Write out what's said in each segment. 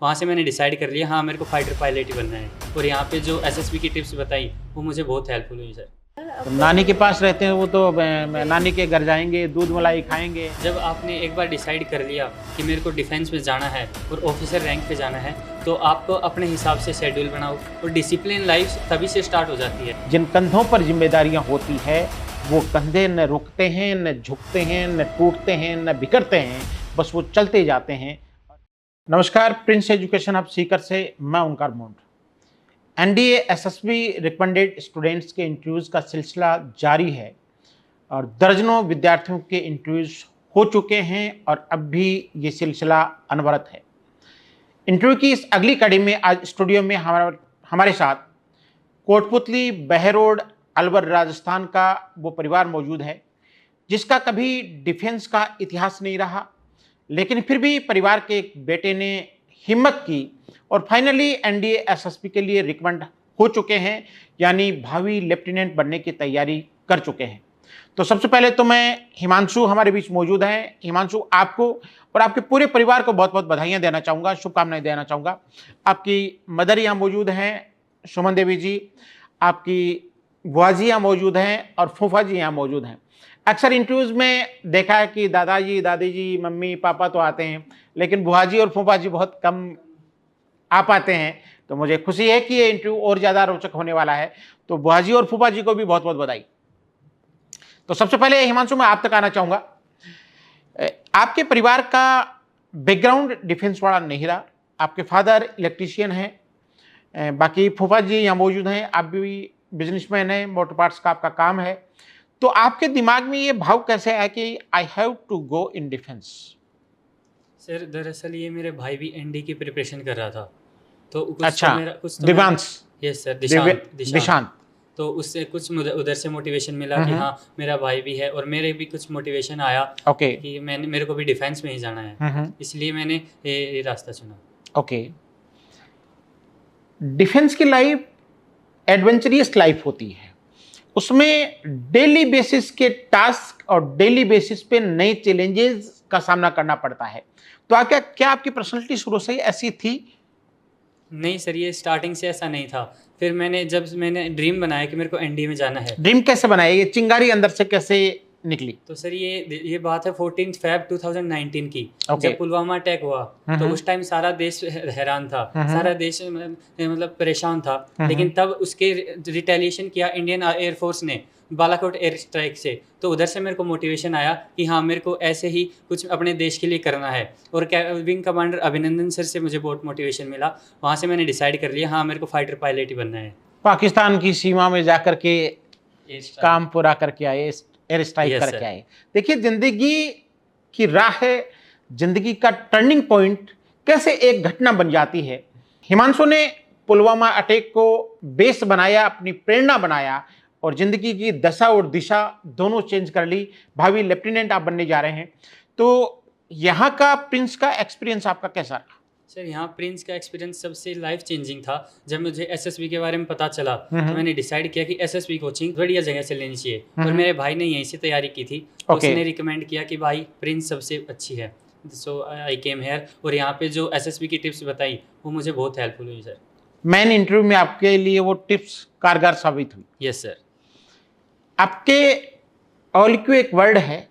वहाँ से मैंने डिसाइड कर लिया हाँ मेरे को फाइटर पायलट ही बनना है। और यहाँ पे जो एसएसबी की टिप्स बताई वो मुझे बहुत हेल्पफुल हुई सर। तो नानी के पास रहते हैं वो तो नानी के घर जाएंगे, दूध मलाई खाएंगे। जब आपने एक बार डिसाइड कर लिया कि मेरे को डिफेंस में जाना है और ऑफिसर रैंक पे जाना है तो आपको अपने हिसाब से शेड्यूल बनाओ और डिसिप्लिन लाइफ तभी से स्टार्ट हो जाती है। जिन कंधों पर जिम्मेदारियां होती है वो कंधे न रुकते हैं, न झुकते हैं, न टूटते हैं, न बिखरते हैं, बस वो चलते जाते हैं। नमस्कार, प्रिंस एजुकेशन हब सीकर से मैं ओंकार मोंड। एनडीए एसएसबी रिकमेंडेड स्टूडेंट्स के इंटरव्यूज़ का सिलसिला जारी है और दर्जनों विद्यार्थियों के इंटरव्यूज़ हो चुके हैं और अब भी ये सिलसिला अनवरत है। इंटरव्यू की इस अगली कड़ी में आज स्टूडियो में हमारे साथ कोटपुतली बहरोड अलवर राजस्थान का वो परिवार मौजूद है जिसका कभी डिफेंस का इतिहास नहीं रहा, लेकिन फिर भी परिवार के एक बेटे ने हिम्मत की और फाइनली एनडीए एसएसबी के लिए रिकमेंड हो चुके हैं, यानी भावी लेफ्टिनेंट बनने की तैयारी कर चुके हैं। तो सबसे पहले तो मैं हिमांशु हमारे बीच मौजूद हैं। हिमांशु, आपको और आपके पूरे परिवार को बहुत बहुत बधाइयाँ देना चाहूँगा, शुभकामनाएं देना चाहूँगा। आपकी मदर यहाँ मौजूद हैं सुमन देवी जी, आपकी बुआ जी यहाँ मौजूद हैं और फूफा जी यहाँ मौजूद हैं। अक्सर इंटरव्यूज़ में देखा है कि दादाजी, दादी जी, मम्मी पापा तो आते हैं, लेकिन बुआ जी और फूफा जी बहुत कम आ पाते हैं। तो मुझे खुशी है कि ये इंटरव्यू और ज़्यादा रोचक होने वाला है। तो बुआ जी और फूफा जी को भी बहुत बहुत बधाई। तो सबसे पहले हिमांशु, मैं आप तक आना चाहूँगा। आपके परिवार का बैकग्राउंड डिफेंस वाला नहीं रहा, आपके फादर इलेक्ट्रीशियन हैं, बाकी फूफा जी यहाँ मौजूद हैं, आप भी बिजनेसमैन हैं, मोटर पार्ट्स का आपका काम है। तो आपके दिमाग में ये भाव कैसे आया कि I have to go in defence? Sir दरअसल ये मेरे भाई भी एनडी की प्रिपरेशन कर रहा था तो कुछ अच्छा, तो दिव्यांश। Yes sir, Dishant. तो उससे कुछ उधर से मोटिवेशन मिला कि हाँ मेरा भाई भी है और मेरे भी कुछ मोटिवेशन आया ओके कि मेरे को भी डिफेंस में ही जाना है, इसलिए मैंने ये रास्ता चुना। ओके। डिफेंस की लाइफ एडवेंचरस लाइफ होती है, उसमें डेली बेसिस के टास्क और डेली बेसिस पे नए चैलेंजेस का सामना करना पड़ता है। तो क्या आपकी पर्सनालिटी शुरू से ही ऐसी थी? नहीं सर, ये स्टार्टिंग से ऐसा नहीं था। फिर मैंने ड्रीम बनाया कि मेरे को एनडी में जाना है। ड्रीम कैसे बनाया, ये चिंगारी अंदर से कैसे निकली? तो सर ये बात है 14 फ़रवरी 2019 की, Okay. जब पुलवामा अटैक हुआ तो उस टाइम सारा देश हैरान था, सारा देश मतलब परेशान था। लेकिन तब उसके रिटेलिएशन किया इंडियन एयरफोर्स ने बालाकोट एयर स्ट्राइक से। तो उधर से मेरे को मोटिवेशन आया कि हाँ मेरे को ऐसे ही कुछ अपने देश के लिए करना है। और विंग कमांडर अभिनंदन सर से मुझे बहुत मोटिवेशन मिला। वहाँ से मैंने डिसाइड कर लिया हाँ मेरे को फाइटर पायलट ही बनना है। पाकिस्तान की सीमा में जाकर के काम पूरा करके आए, एयर स्ट्राइक करके आए। देखिए, जिंदगी की राह है, जिंदगी का टर्निंग पॉइंट कैसे एक घटना बन जाती है। हिमांशु ने पुलवामा अटैक को बेस बनाया, अपनी प्रेरणा बनाया और जिंदगी की दशा और दिशा दोनों चेंज कर ली। भावी लेफ्टिनेंट आप बनने जा रहे हैं। तो यहाँ का प्रिंस का एक्सपीरियंस आपका कैसा रहा? सर यहाँ प्रिंस का एक्सपीरियंस सबसे लाइफ चेंजिंग था। जब मुझे एसएसबी के बारे में पता चला तो मैंने डिसाइड किया कि एसएसबी कोचिंग बढ़िया जगह से लेनी चाहिए। और मेरे भाई ने यहीं से तैयारी की थी, उसने रिकमेंड किया कि भाई प्रिंस सबसे अच्छी है। सो आई केम हेयर और यहाँ पे जो एसएसबी की टिप्स बताई वो मुझे बहुत हेल्पफुल हुई सर। मैन इंटरव्यू में आपके लिए वो टिप्स कारगर साबित हुई? Yes sir. आपके OLQ एक वर्ड है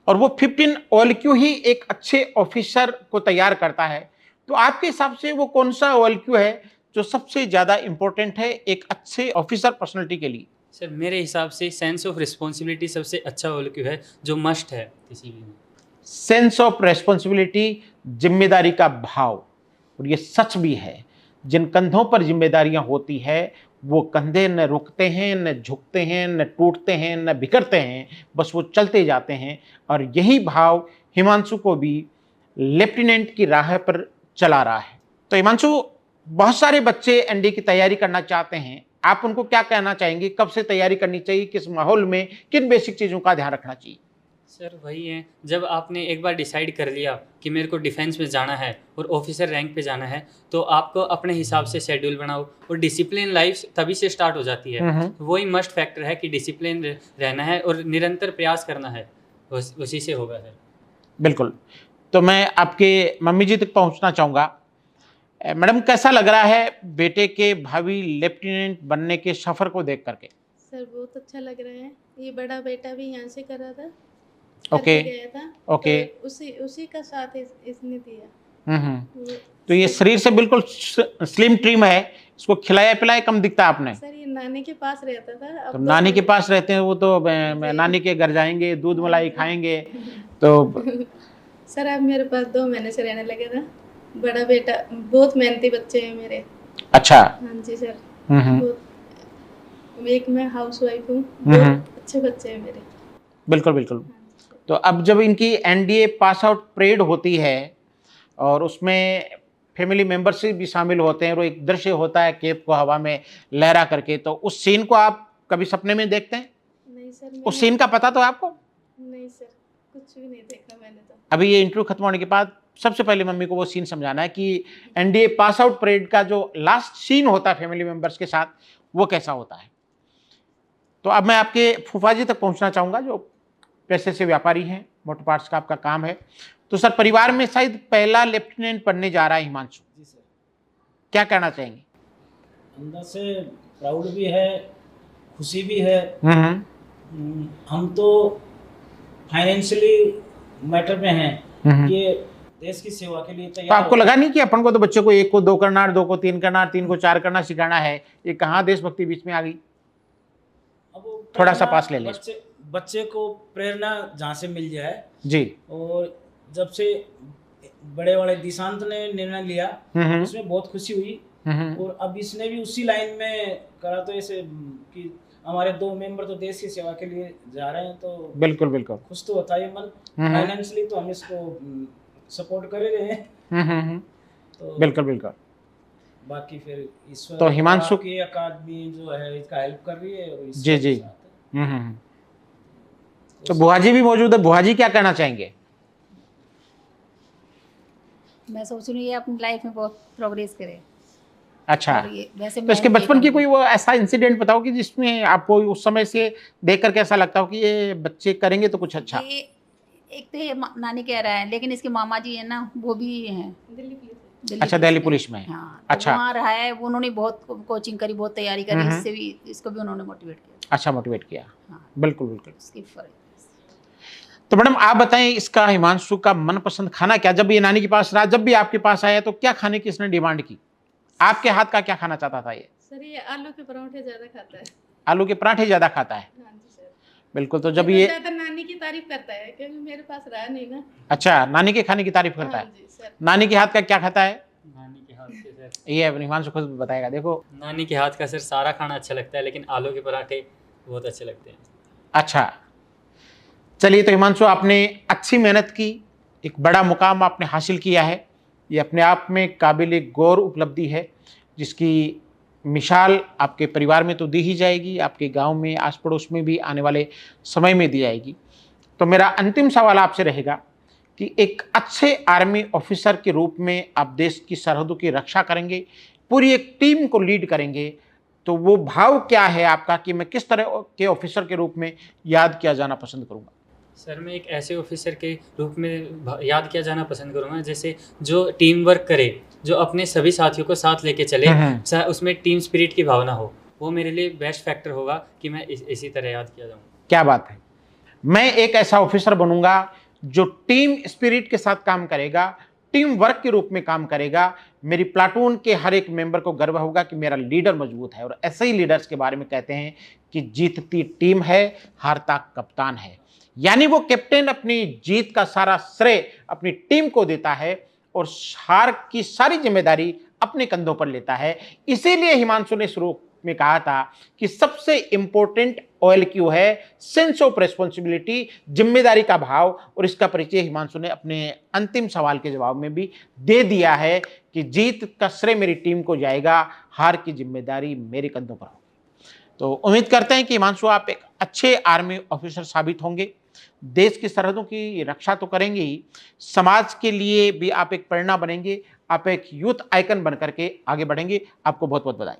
और वो 15 OLQ ही एक अच्छे ऑफिसर को तैयार करता है। तो आपके हिसाब से वो कौन सा OLQ है जो सबसे ज़्यादा इंपॉर्टेंट है एक अच्छे ऑफिसर पर्सनालिटी के लिए? सर मेरे हिसाब से सेंस ऑफ रिस्पॉन्सिबिलिटी सबसे अच्छा OLQ है जो मस्ट है किसी भी में। सेंस ऑफ रेस्पॉन्सिबिलिटी, जिम्मेदारी का भाव। और ये सच भी है, जिन कंधों पर जिम्मेदारियां होती है वो कंधे न रुकते हैं, न झुकते हैं, न टूटते हैं, न बिखरते हैं, बस वो चलते जाते हैं। और यही भाव हिमांशु को भी लेफ्टिनेंट की राह पर चला रहा है। तो हिमांशु, बहुत सारे बच्चे एनडी की तैयारी करना चाहते हैं, आप उनको क्या कहना चाहेंगे? कब से तैयारी करनी चाहिए, किस माहौल में, किन बेसिक चीज़ों का ध्यान रखना चाहिए? सर वही है, जब आपने एक बार डिसाइड कर लिया कि मेरे को डिफेंस में जाना है और ऑफिसर रैंक पे जाना है तो आपको अपने हिसाब से शेड्यूल बनाओ और डिसिप्लिन लाइफ तभी से स्टार्ट हो जाती है। वही मस्ट फैक्टर है कि डिसिप्लिन रहना है और निरंतर प्रयास करना है, उसी से होगा सर। बिल्कुल। तो मैं आपके मम्मी जी तक पहुंचना चाहूँगा। मैडम कैसा लग रहा है बेटे के भावी लेफ्टिनेंट बनने के सफर को देख करके? सर बहुत अच्छा लग रहा है। ये बड़ा बेटा भी यहाँ से करा था, ओके करके गया था। ओके। तो उसी का साथ इसने दिया। वो तो ये शरीर से बिल्कुल स्लिम ट्रिम है, इसको खिलाया पिलाया कम दिखता है आपने? सर ये नानी के पास रहता था। अब तो नानी के पास रहते हैं वो तो नानी के घर जाएंगे, दूध मलाई खाएंगे तो सर अब मेरे पास 2 महीने से रहने लगे था। बड़ा बेटा बहुत मेहनती बच्चे हैं मेरे। अच्छा। हाँ जी सर। बहुत, एक मैं हाउस वाइफ हूँ, बहुत अच्छे बच्चे हैं मेरे। बिल्कुल बिल्कुल। तो अब जब इनकी एनडीए पास आउट परेड होती है और उसमें फैमिली मेंबर्स भी शामिल होते हैं और एक दृश्य होता है केप को हवा में लहरा करके, तो उस सीन को आप कभी सपने में देखते हैं? नहीं सर। उस सीन का पता तो आपको? नहीं सर, कुछ भी नहीं देखा मैंने तो। अभी ये इंटरव्यू खत्म होने के बाद सबसे पहले मम्मी को वो सीन समझाना है कि एनडीए पास आउट परेड का जो लास्ट सीन होता है फैमिली मेंबर्स के साथ वो कैसा होता है। तो अब मैं आपके फूफा जी तक पहुंचना चाहूंगा जो पैसे से व्यापारी हैं, मोटर पार्ट्स का आपका काम है। तो सर परिवार में शायद पहला लेफ्टिनेंट बनने जा रहा है हिमांशु, जी सर। क्या कहना चाहेंगे? अंदर से प्राउड भी है, खुशी भी है। हम तो फाइनेंशियली मैटर में हैं, ये देश की सेवा के लिए तो तैयार। आपको लगा नहीं कि अपन को तो बच्चे को 1 को 2 करना, 2 को 3 करना, 3 को 4 करना सिखाना है, ये कहाँ देशभक्ति बीच में आ गई? अब वो थोड़ा सा पास ले लें। बच्चे को प्रेरणा जहाँ से मिल जाए जी। और जब से बड़े वाले दिशांत ने निर्णय लिया उसमें बहुत खुशी हुई। और अब इसने भी उसी लाइन में करा, तो ऐसे कि हमारे 2 मेंबर तो देश की सेवा के लिए जा रहे हैं, तो बिल्कुल बिल्कुल खुश तो होता है मन। फाइनेंशियली तो हम इसको सपोर्ट कर रहे हैं। तो बिल्कुल बिल्कुल। बाकी फिर ईश्वर तो हिमांशु की अकादमी जो है इसका हेल्प कर रही है। और जी जी। तो बुआ जी भी मौजूद है, बुआ जी क्या कहना चाहेंगे? मैं सोच रही हूँ ये अपनी लाइफ में बहुत प्रोग्रेस करे। अच्छा। वैसे तो इसके बचपन की कोई वो ऐसा इंसिडेंट बताओ कि जिसमें आपको उस समय से देख करके ऐसा लगता हो कि ये बच्चे करेंगे तो कुछ अच्छा। एक तो ये नानी कह रहा है, लेकिन इसके मामा जी है ना वो भी हैं दिल्ली अच्छा, दिल्ली पुलिस में। हाँ, अच्छा। वहाँ रहा है, उन्होंने बहुत कोचिंग करी, बहुत तैयारी करी, इससे भी इसको भी उन्होंने मोटिवेट किया। अच्छा, मोटिवेट किया। हाँ, बिल्कुल बिल्कुल। उसकी फर्क। तो मैडम आप बताएं इसका हिमांशु का मनपसंद खाना क्या? जब ये नानी के पास रहा, जब भी आपके पास आया तो क्या खाने की इसने डिमांड की? आपके हाथ का क्या खाना चाहता था ये? सर ये आलू के पराठे ज्यादा खाता है। आलू के पराठे ज्यादा खाता है? हाँ जी सर। बिल्कुल। तो जब ये ज्यादा नानी की तारीफ करता है क्योंकि मेरे पास रहा नहीं ना। अच्छा, नानी के खाने की तारीफ करता हाँ है। जी सर। नानी के हाथ का क्या खाता है? नानी के हाथ से सर, ये हिमांशु खुद बताएगा। देखो, नानी के हाथ का सर सारा खाना अच्छा लगता है, लेकिन आलू के पराठे बहुत अच्छे लगते हैं। अच्छा चलिए, तो हिमांशु आपने अच्छी मेहनत की, एक बड़ा मुकाम आपने हासिल किया है, ये अपने आप में काबिल गौर उपलब्धि है, जिसकी मिसाल आपके परिवार में तो दी ही जाएगी, आपके गांव में, आस पड़ोस में भी आने वाले समय में दी जाएगी। तो मेरा अंतिम सवाल आपसे रहेगा कि एक अच्छे आर्मी ऑफिसर के रूप में आप देश की सरहदों की रक्षा करेंगे, पूरी एक टीम को लीड करेंगे, तो वो भाव क्या है आपका कि मैं किस तरह के ऑफिसर के रूप में याद किया जाना पसंद करूँगा? सर मैं एक ऐसे ऑफिसर के रूप में याद किया जाना पसंद करूँगा जैसे जो टीम वर्क करे, जो अपने सभी साथियों को साथ लेके चले, उसमें टीम स्पिरिट की भावना हो, वो मेरे लिए बेस्ट फैक्टर होगा कि मैं इसी तरह याद किया जाऊँ। क्या बात है। मैं एक ऐसा ऑफिसर बनूंगा जो टीम स्पिरिट के साथ काम करेगा, टीम वर्क के रूप में काम करेगा, मेरी प्लाटून के हर एक मेंबर को गर्व होगा कि मेरा लीडर मजबूत है। और ऐसे ही लीडर्स के बारे में कहते हैं कि जीतती टीम है, हारता कप्तान है। यानी वो कैप्टन अपनी जीत का सारा श्रेय अपनी टीम को देता है और हार की सारी जिम्मेदारी अपने कंधों पर लेता है। इसीलिए हिमांशु ने शुरू में कहा था कि सबसे इंपॉर्टेंट OLQ है सेंस ऑफ रेस्पॉन्सिबिलिटी, जिम्मेदारी का भाव। और इसका परिचय हिमांशु ने अपने अंतिम सवाल के जवाब में भी दे दिया है कि जीत का श्रेय मेरी टीम को जाएगा, हार की जिम्मेदारी मेरे कंधों पर होगी। तो उम्मीद करते हैं कि हिमांशु आप एक अच्छे आर्मी ऑफिसर साबित होंगे, देश की सरहदों की रक्षा तो करेंगे ही, समाज के लिए भी आप एक प्रेरणा बनेंगे, आप एक यूथ आइकन बनकर के आगे बढ़ेंगे। आपको बहुत बहुत बधाई।